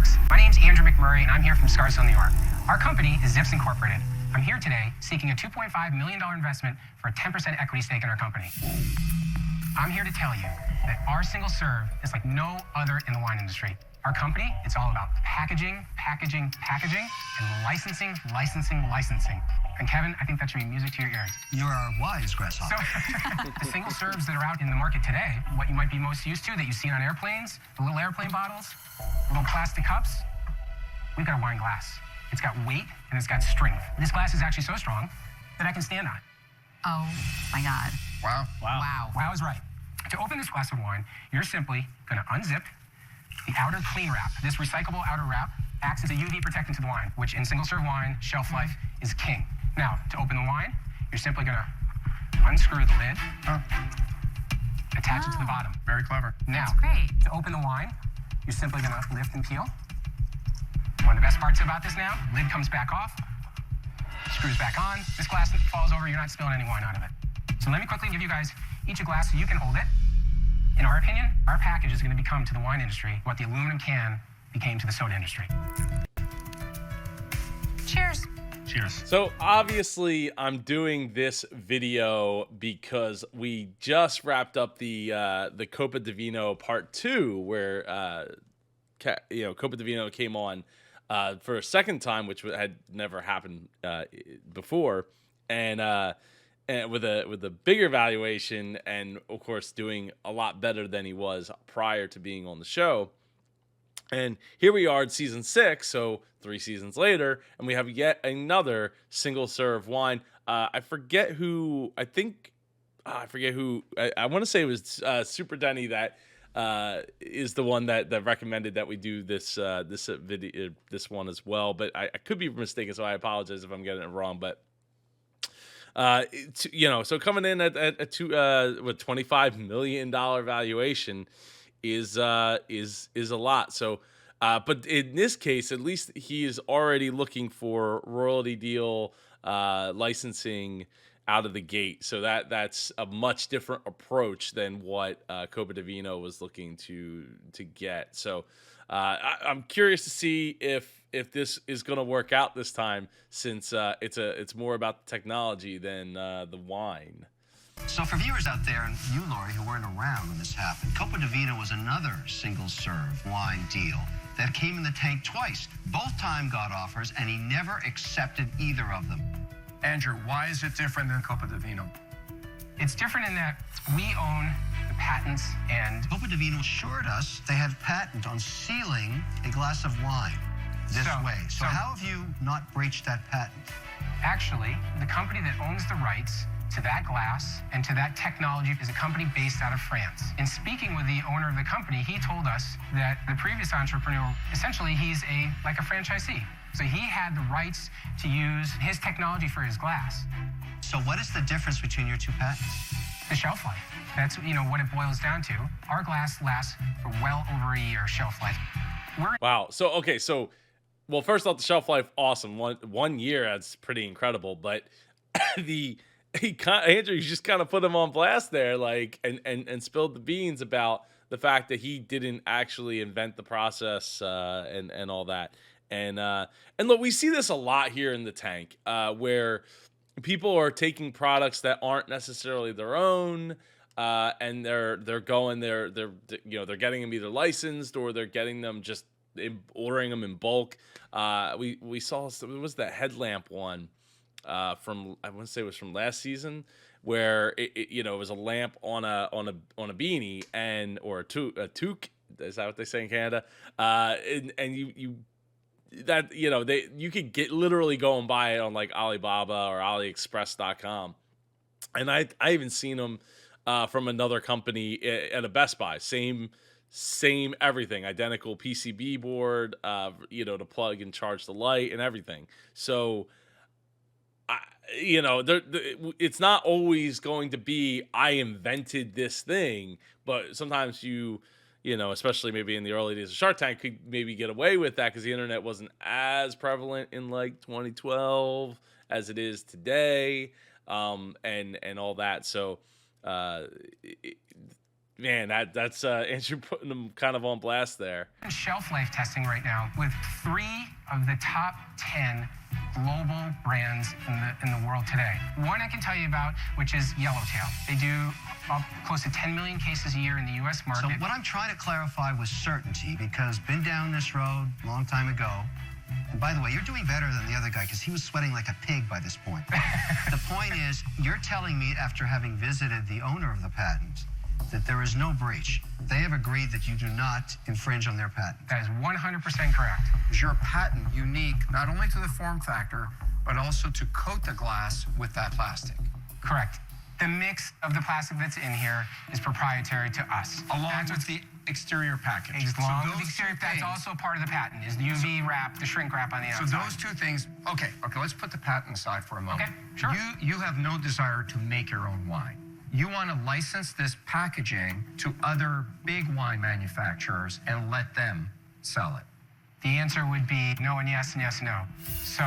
Sharks. My name's Andrew McMurray, and I'm here from Scarsville, New York. Our company is Zipz Incorporated. I'm here today seeking a $2.5 million investment for a 10% equity stake in our company. I'm here to tell you that our single serve is like no other in the wine industry. Our company, it's all about packaging, packaging, packaging, and licensing, licensing, licensing. And Kevin, I think that should be music to your ears. You are wise, Grasshopper. So, the single serves that are out in the market today, what you might be most used to, that you see on airplanes, the little airplane bottles, little plastic cups, we've got a wine glass. It's got weight and it's got strength. This glass is actually so strong that I can stand on it. Oh my God. Wow. Wow is right. To open this glass of wine, you're simply gonna unzip the outer clean wrap. This recyclable outer wrap acts as a UV protectant to the wine, which in single serve wine, shelf life is king. Now, to open the wine, you're simply gonna unscrew the lid, attach it to the bottom. Very clever. Now, That's great. to open the wine, you're simply gonna lift and peel. One of the best parts about this now, lid comes back off, screws back on. This glass falls over, you're not spilling any wine out of it. So let me quickly give you guys each a glass so you can hold it. In our opinion, our package is gonna become to the wine industry what the aluminum can became to the soda industry. Cheers. Cheers. So obviously I'm doing this video because we just wrapped up the Copa Divino Part 2 where Copa Divino came on for a second time, which had never happened before, and with a bigger valuation, and of course doing a lot better than he was prior to being on the show. And here we are at season 6, so 3 seasons later, and we have yet another single serve wine. I forget who. I forget who. I want to say it was Super Denny that is the one that recommended that we do this video, this one as well. But I could be mistaken, so I apologize if I'm getting it wrong. But so coming in at a $25 million valuation is a lot. So, but in this case, at least he is already looking for royalty deal, licensing out of the gate. So that's a much different approach than what Copa Divino was looking to get. So, I'm curious to see if this is going to work out this time, since it's more about the technology than the wine. So for viewers out there, and you, Lori, who weren't around when this happened, Copa Divino was another single-serve wine deal that came in the tank twice. Both times got offers, and he never accepted either of them. Andrew, why is it different than Copa Divino? It's different in that we own the patents, and Copa Divino assured us they had patent on sealing a glass of wine this way. So how have you not breached that patent? actually, the company that owns the rights to that glass and to that technology is a company based out of France. In speaking with the owner of the company, he told us that the previous entrepreneur, essentially he's like a franchisee. So he had the rights to use his technology for his glass. So what is the difference between your two patents? The shelf life. That's what it boils down to. Our glass lasts for well over a year shelf life. Wow. So, okay. So, well, first off, the shelf life, awesome. One year, that's pretty incredible. But Andrew just kind of put him on blast there, and spilled the beans about the fact that he didn't actually invent the process and all that. And look, we see this a lot here in the tank, where people are taking products that aren't necessarily their own, and they're getting them either licensed or they're getting them just ordering them in bulk. We saw, it was that headlamp one from, I want to say it was from last season, where it was a lamp on a beanie or a toque. Is that what they say in Canada? And you could literally go and buy it on like Alibaba or AliExpress.com. And I even seen them from another company at a Best Buy. Same everything, identical PCB board, to plug and charge the light and everything. So, it's not always going to be, I invented this thing, but sometimes especially maybe in the early days of Shark Tank, could maybe get away with that because the internet wasn't as prevalent in like 2012 as it is today, and all that. So, Man, that's Andrew putting them kind of on blast there. Shelf life testing right now with 3 of the top 10 global brands in the world today. One I can tell you about, which is Yellowtail. They do close to 10 million cases a year in the U.S. market. So what I'm trying to clarify was certainty, because been down this road a long time ago. And by the way, you're doing better than the other guy, because he was sweating like a pig by this point. The point is, you're telling me, after having visited the owner of the patent, that there is no breach. They have agreed that you do not infringe on their patent. That is 100% correct. Is your patent unique not only to the form factor, but also to coat the glass with that plastic? Correct. The mix of the plastic that's in here is proprietary to us. Along with the exterior package. Along with the exterior, that's also part of the patent, is the UV wrap, the shrink wrap on the outside. So those two things, okay, let's put the patent aside for a moment. Okay, sure. You have no desire to make your own wine. You want to license this packaging to other big wine manufacturers and let them sell it. The answer would be no and yes and yes and no. So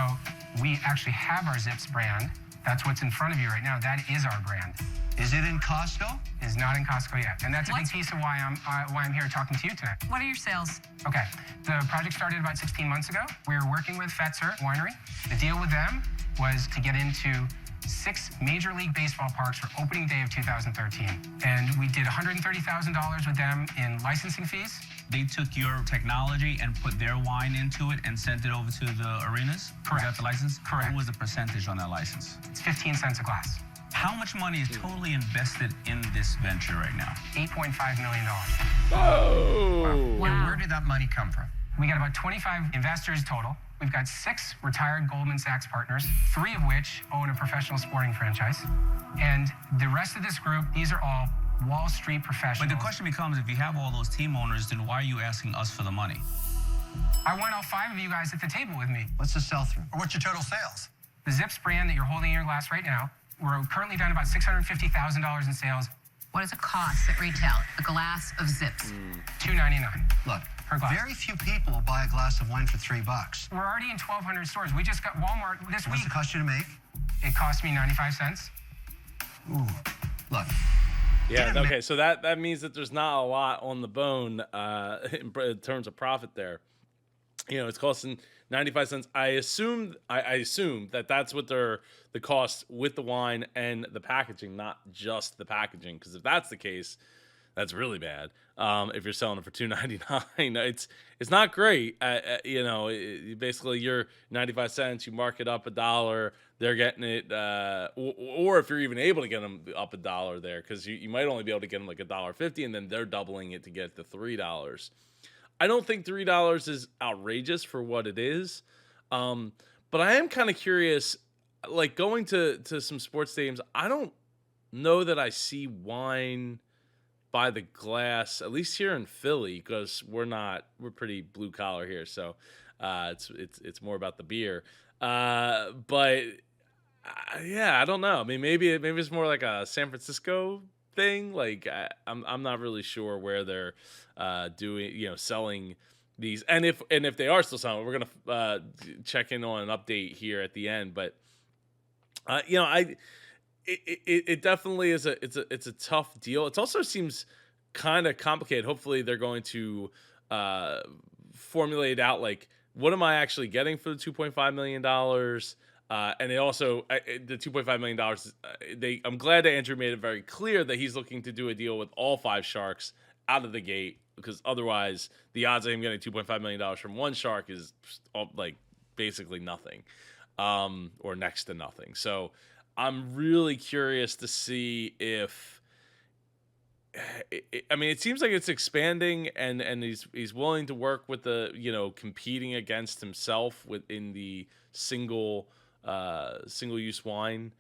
we actually have our Zipz brand. That's what's in front of you right now. That is our brand. Is it in Costco? It is not in Costco yet. And that's a big piece of why I'm here talking to you today. What are your sales? Okay, the project started about 16 months ago. We were working with Fetzer Winery. The deal with them was to get into 6 Major League Baseball parks for opening day of 2013. And we did $130,000 with them in licensing fees. They took your technology and put their wine into it and sent it over to the arenas? Correct. Is that the license? Correct. What was the percentage on that license? It's 15 cents a glass. How much money is totally invested in this venture right now? $8.5 million. Oh! Wow. And where did that money come from? We got about 25 investors total. We've got 6 retired Goldman Sachs partners, 3 of which own a professional sporting franchise. And the rest of this group, these are all Wall Street professionals. But the question becomes, if you have all those team owners, then why are you asking us for the money? I want all 5 of you guys at the table with me. What's the sell-through? Or what's your total sales? The Zipz brand that you're holding in your glass right now, we're currently down about $650,000 in sales. What does it cost at retail? A glass of Zipz. $2.99. Look, Per glass. very few people will buy a glass of wine for $3. We're already in 1,200 stores. We just got Walmart this What's week. it cost you to make? It cost me 95 cents. Ooh, look. Yeah, okay, so that means that there's not a lot on the bone in terms of profit there. You know, it's costing 95 cents. I assume that that's what the cost with the wine and the packaging, not just the packaging. Because if that's the case, that's really bad. If you're selling it for $2.99, it's not great. You know, basically you're 95 cents. You mark it up $1. They're getting it, or if you're even able to get them up $1 there, because you might only be able to get them like $1.50, and then they're doubling it to get the $3. I don't think $3 is outrageous for what it is, but I am kind of curious. Like going to some sports stadiums, I don't know that I see wine by the glass, at least here in Philly, because we're pretty blue collar here, so it's more about the beer. But yeah, I don't know. I mean, maybe it's more like a San Francisco thing. Like I'm not really sure where they're selling these, and if they are still selling, we're gonna check in on an update here at the end. But it definitely is it's a tough deal. It also seems kind of complicated. Hopefully they're going to formulate out like, what am I actually getting for the $2.5 million? And it also, the $2.5 million, I'm glad that Andrew made it very clear that he's looking to do a deal with all 5 sharks out of the gate, because otherwise the odds of him getting $2.5 million from one shark is like basically nothing, or next to nothing. So I'm really curious to see if, it seems like it's expanding, and he's willing to work with the, competing against himself within the single use wine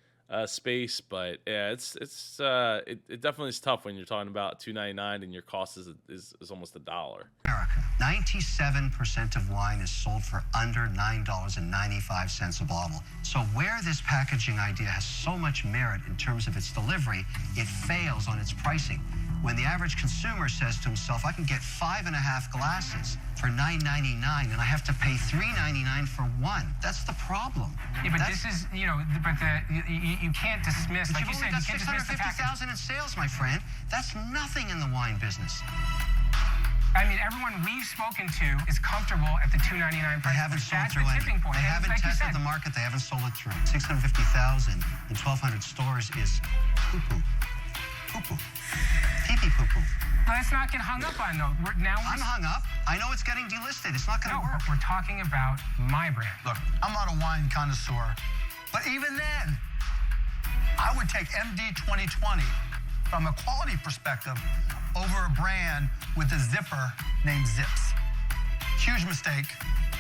space. But yeah, it definitely is tough when you're talking about $2.99 and your cost is almost $1. America, 97% of wine is sold for under $9.95 a bottle. So where this packaging idea has so much merit in terms of its delivery, it fails on its pricing. when the average consumer says to himself, I can get 5.5 glasses for $9.99 and I have to pay $3.99 for one. That's the problem. Yeah, but this is, you can't dismiss, like you said, you can't dismiss the package. 650,000 in sales, my friend. That's nothing in the wine business. I mean, everyone we've spoken to is comfortable at the $2.99 price. They haven't sold That's through the any. tipping point. They haven't like tested the market. They haven't sold it through. 650,000 in 1,200 stores is poo-poo. Poo-poo. Pee-pee poo-poo. Let's not get hung up on, though. I'm hung up. I know it's getting delisted. It's not going to work. We're talking about my brand. Look, I'm not a wine connoisseur, but even then, I would take MD 2020 from a quality perspective over a brand with a zipper named Zipz. Huge mistake.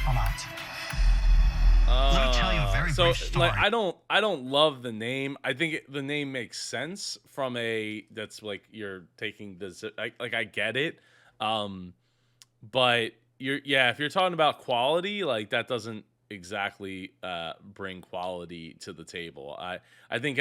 I'm out. Let me tell you a very brief story. Like, I don't love the name. I think the name makes sense from that's like you're taking I get it. But if you're talking about quality, like that doesn't exactly bring quality to the table. I think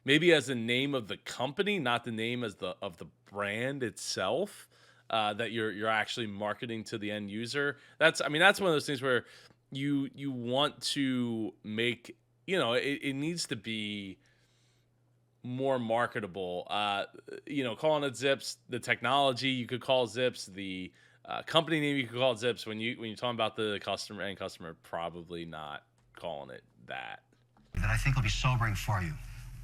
maybe as a name of the company, not the name of the brand itself, that you're actually marketing to the end user. That's one of those things where you want to make, it needs to be more marketable. Calling it Zipz, the technology you could call Zipz, the company name you could call it Zipz. When you're talking about the customer, probably not calling it that. That I think will be sobering for you.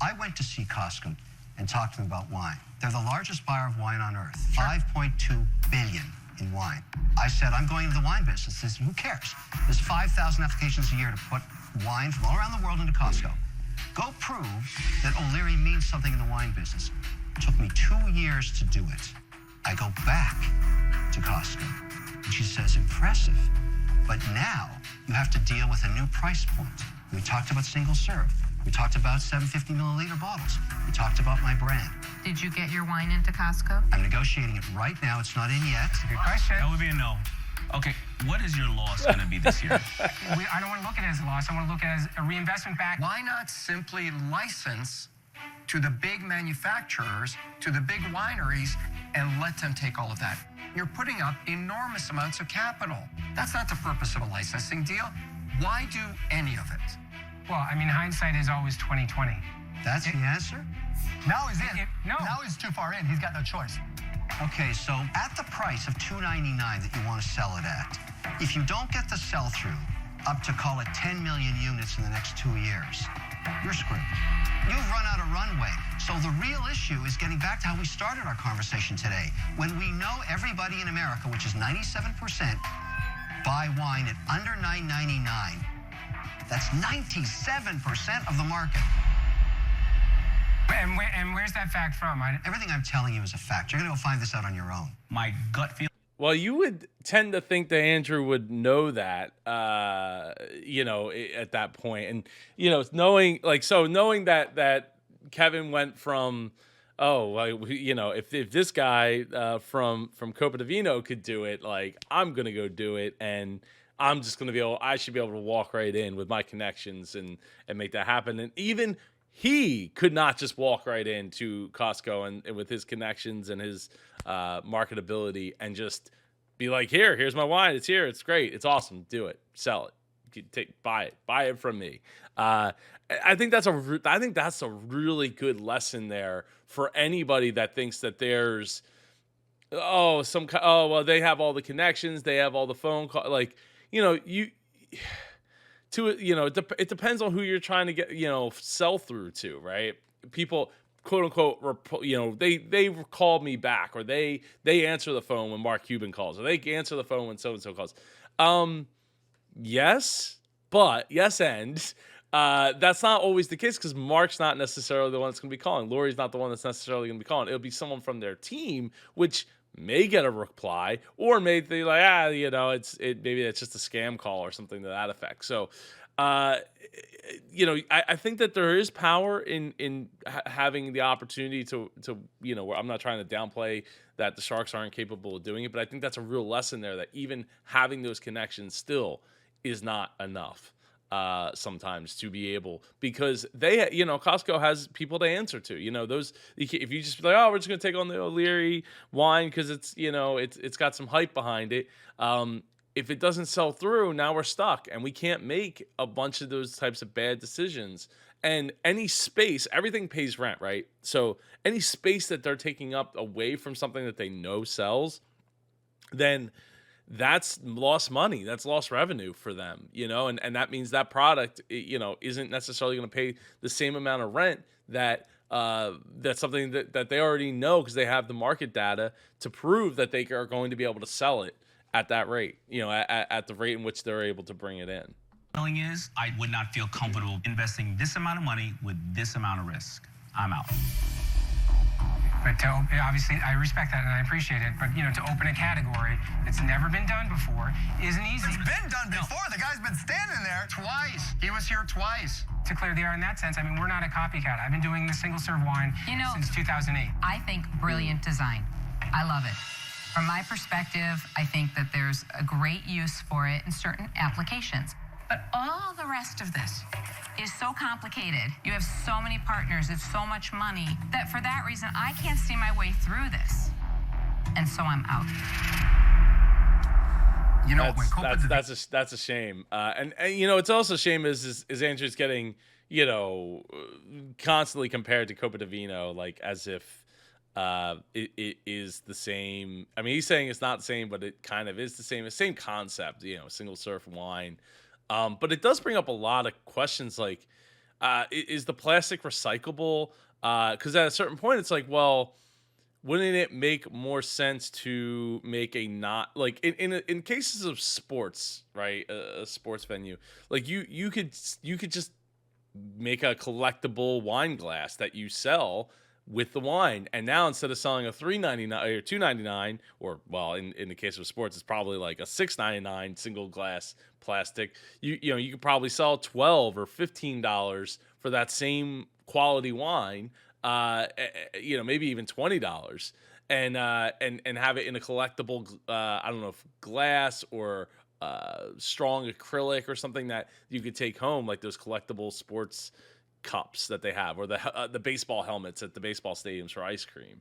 I went to see Costco and talked to them about wine. They're the largest buyer of wine on earth, 5.2 billion in wine. I said, I'm going into the wine business. They said, who cares? There's 5,000 applications a year to put wine from all around the world into Costco. Go prove that O'Leary means something in the wine business. It took me 2 years to do it. I go back to Costco, and she says, impressive. But now you have to deal with a new price point. We talked about single serve. We talked about 750 milliliter bottles. We talked about my brand. Did you get your wine into Costco? I'm negotiating it right now. It's not in yet. Good question. That would be a no. Okay, what is your loss going to be this year? I don't want to look at it as a loss. I want to look at it as a reinvestment back. Why not simply license to the big manufacturers, to the big wineries, and let them take all of that? You're putting up enormous amounts of capital. That's not the purpose of a licensing deal. Why do any of it? Well, I mean, hindsight is always 20/20. That's the answer? Now he's in. No. Now he's too far in. He's got no choice. Okay, so at the price of $2.99 that you want to sell it at, if you don't get the sell-through up to, call it 10 million units in the next 2 years, you're screwed. You've run out of runway. So the real issue is getting back to how we started our conversation today. When we know everybody in America, which is 97%, buy wine at under $9.99, that's 97% of the market. And where's that fact from? Everything I'm telling you is a fact. You're going to go find this out on your own. My gut feel. Well, you would tend to think that Andrew would know that, at that point. And, knowing that Kevin went from, if this guy from Copa Divino could do it, like, I'm going to go do it. And I'm just going to I should be able to walk right in with my connections and make that happen. And even he could not just walk right into Costco and with his connections and his marketability and just be like, here's my wine. It's here. It's great. It's awesome. Do it. Sell it. Buy it from me. I think that's a really good lesson there for anybody that thinks that there's, they have all the connections. They have all the phone calls. Like, it depends on who you're trying to get, sell through to, right? People, quote unquote, they call me back, or they answer the phone when Mark Cuban calls, or they answer the phone when so-and-so calls. Yes, and that's not always the case, because Mark's not necessarily the one that's going to be calling. Lori's not the one that's necessarily going to be calling. It'll be someone from their team, which may get a reply, or maybe like, maybe it's just a scam call or something to that effect. So, I think that there is power in having the opportunity to where I'm not trying to downplay that the Sharks aren't capable of doing it, but I think that's a real lesson there, that even having those connections still is not enough. sometimes to be able, because they, Costco has people to answer to, those, if you just be like, oh, we're just going to take on the O'Leary wine because it's, it's got some hype behind it. If it doesn't sell through, now we're stuck and we can't make a bunch of those types of bad decisions. And any space, everything pays rent, right? So any space that they're taking up away from something that they know sells, then that's lost money. That's lost revenue for them, and that means that product, isn't necessarily going to pay the same amount of rent that that's something that they already know, because they have the market data to prove that they are going to be able to sell it at that rate, at the rate in which they're able to bring it in. Feeling is, I would not feel comfortable investing this amount of money with this amount of risk. I'm out. But obviously, I respect that and I appreciate it. But, to open a category that's never been done before isn't easy. It's been done before. The guy's been standing there Twice. He was here twice. To clear the air in that sense, I mean, we're not a copycat. I've been doing the single-serve wine since 2008. I think brilliant design. I love it. From my perspective, I think that there's a great use for it in certain applications. But all the rest of this is so complicated. You have so many partners, it's so much money, that for that reason, I can't see my way through this. And so I'm out. That's a shame. And it's also a shame is Andrew's getting, constantly compared to Copa Divino, like as if it is the same. I mean, he's saying it's not the same, but it kind of is the same concept, single serve wine. But it does bring up a lot of questions, like, is the plastic recyclable? Because at a certain point, it's like, well, wouldn't it make more sense to make a not, like, in cases of sports, right? A sports venue, like you could just make a collectible wine glass that you sell with the wine, and now instead of selling a $3.99 or $2.99, or well, in the case of sports, it's probably like a $6.99 single glass plastic. You could probably sell $12 or $15 for that same quality wine. Maybe even $20, and have it in a collectible. I don't know if glass or strong acrylic or something that you could take home, like those collectible sports cups that they have, or the baseball helmets at the baseball stadiums for ice cream.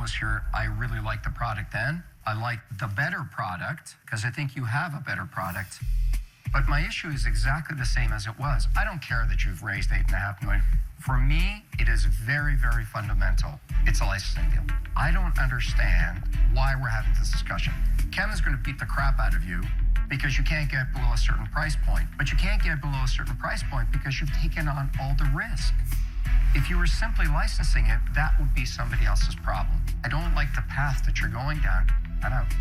Was here. I really liked the product then. I like the better product because I think you have a better product. But my issue is exactly the same as it was. I don't care that you've raised $8.5 million. For me, it is very, very fundamental. It's a licensing deal. I don't understand why we're having this discussion. Kevin's going to beat the crap out of you because you can't get below a certain price point. But you can't get below a certain price point because you've taken on all the risk. If you were simply licensing it, that would be somebody else's problem. I don't like the path that you're going down. I'm out.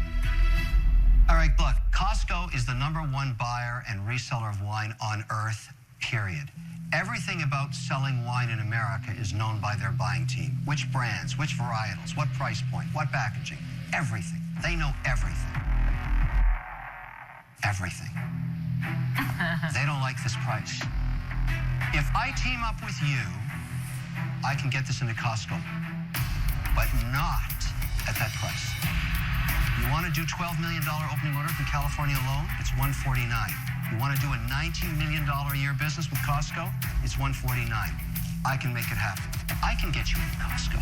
All right, look, Costco is the #1 buyer and reseller of wine on earth, period. Everything about selling wine in America is known by their buying team. Which brands, which varietals, what price point, what packaging, everything. They know everything. Everything. They don't like this price. If I team up with you, I can get this into Costco, but not at that price. You want to do $12 million opening order from California alone? It's $149. You want to do a $19 million a year business with Costco? It's $149. I can make it happen. I can get you into Costco.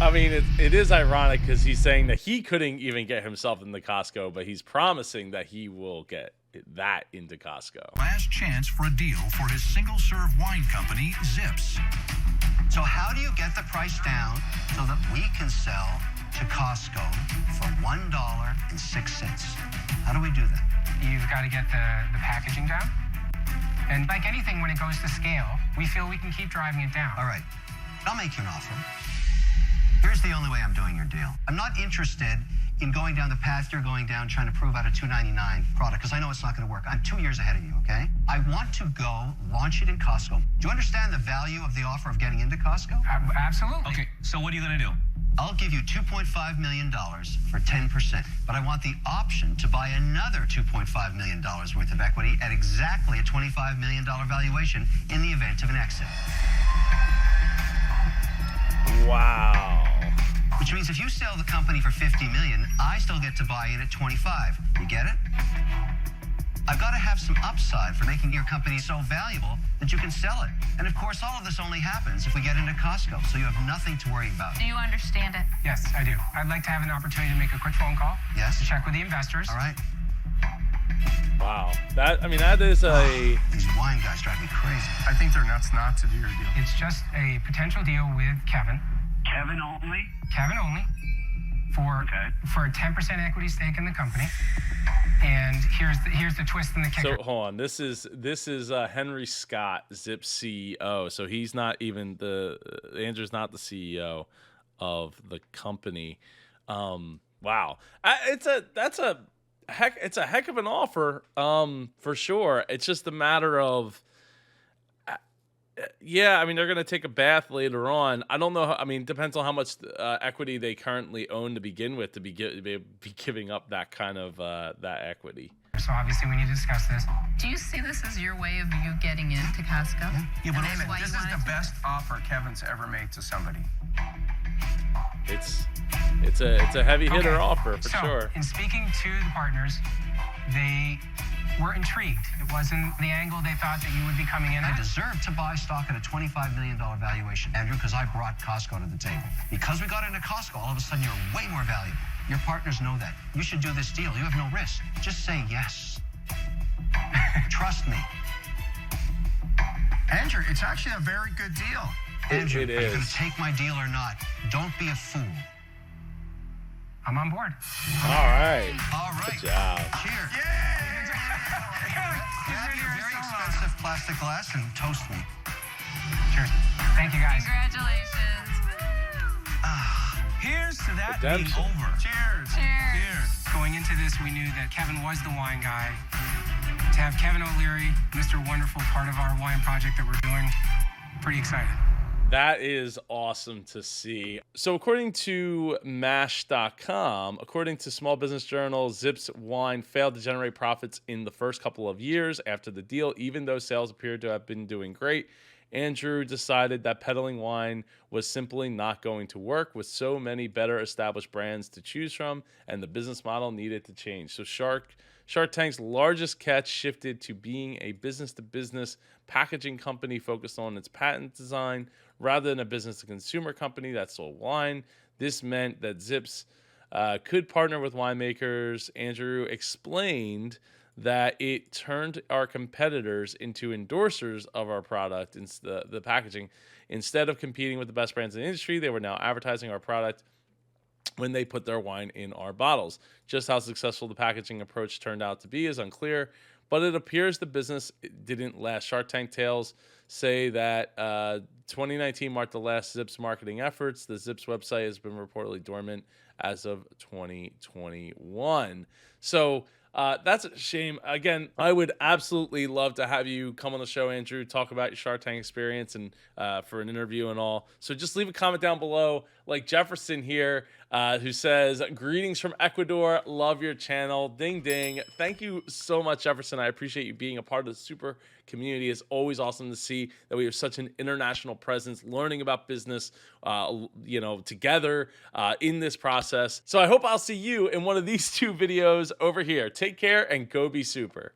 I mean, it is ironic because he's saying that he couldn't even get himself into Costco, but he's promising that he will get that into Costco. Last chance for a deal for his single-serve wine company, Zipz. So how do you get the price down so that we can sell to Costco for $1.06? How do we do that? You've got to get the packaging down. And like anything, when it goes to scale, we feel we can keep driving it down. All right, I'll make you an offer. Here's the only way I'm doing your deal. I'm not interested in going down the path you're going down, trying to prove out a $2.99 product, because I know it's not going to work. I'm 2 years ahead of you, okay? I want to go launch it in Costco. Do you understand the value of the offer of getting into Costco? Absolutely. Okay, so what are you going to do? I'll give you $2.5 million for 10%, but I want the option to buy another $2.5 million worth of equity at exactly a $25 million valuation in the event of an exit. Wow. Which means if you sell the company for $50 million, I still get to buy in at $25. You get it? I've got to have some upside for making your company so valuable that you can sell it. And of course, all of this only happens if we get into Costco, so you have nothing to worry about. Do you understand it? Yes, I do. I'd like to have an opportunity to make a quick phone call. Yes? To check with the investors. All right. Wow. That is a... These wine guys drive me crazy. I think they're nuts not to do your deal. It's just a potential deal with Kevin. Kevin only? Kevin only. For a 10% equity stake in the company. And here's the twist and the kicker. So hold on. This is Henry Scott, Zipz CEO. So he's not even Andrew's not the CEO of the company. Wow. It's a heck of an offer, for sure. It's just a matter of, yeah, I mean, they're going to take a bath later on. I don't know. Depends on how much equity they currently own to begin with to be giving up that kind of that equity. So obviously we need to discuss this. Do you see this as your way of you getting into Costco? Yeah, but And that's why this you is wanted the to? best offer Kevin's ever made to somebody. It's a heavy hitter Okay. offer for So, sure. in speaking to the partners, they were intrigued. It wasn't the angle they thought that you would be coming in I at. deserve to buy stock at a $25 million valuation, Andrew, because I brought Costco to the table. Because we got into Costco, all of a sudden you're way more valuable. Your partners know that. You should do this deal. You have no risk. Just say yes. Trust me. Andrew, it's actually a very good deal. Andrew, It are you going is. to take my deal or not? Don't be a fool. I'm on board. All right. All right. Good job. Cheers. He's Grab ready your to very so expensive plastic glass and toast me. Cheers. Thank you, guys. Congratulations. Here's to that being Redemption. over. Cheers. Cheers. Going into this, we knew that Kevin was the wine guy. To have Kevin O'Leary, Mr. Wonderful, part of our wine project that we're doing, pretty excited. That is awesome to see. So according to MASH.com, according to Small Business Journal, Zipz Wine failed to generate profits in the first couple of years after the deal, even though sales appeared to have been doing great. Andrew decided that peddling wine was simply not going to work with so many better established brands to choose from, and the business model needed to change. So Shark Tank's largest catch shifted to being a business-to-business packaging company focused on its patent design rather than a business-to-consumer company that sold wine. This meant that Zipz could partner with winemakers. Andrew explained that it turned our competitors into endorsers of our product, the packaging. Instead of competing with the best brands in the industry, they were now advertising our product when they put their wine in our bottles. Just how successful the packaging approach turned out to be is unclear, but it appears the business didn't last. Shark Tank Tales say that 2019 marked the last Zipz marketing efforts. The Zipz website has been reportedly dormant as of 2021. So that's a shame. Again, I would absolutely love to have you come on the show, Andrew, talk about your Shark Tank experience and for an interview and all. So just leave a comment down below, like Jefferson here, who says, greetings from Ecuador. Love your channel. Ding, ding. Thank you so much, Jefferson. I appreciate you being a part of the super community. It's always awesome to see that we have such an international presence, learning about business, together in this process. So I hope I'll see you in one of these two videos over here. Take care and go be super.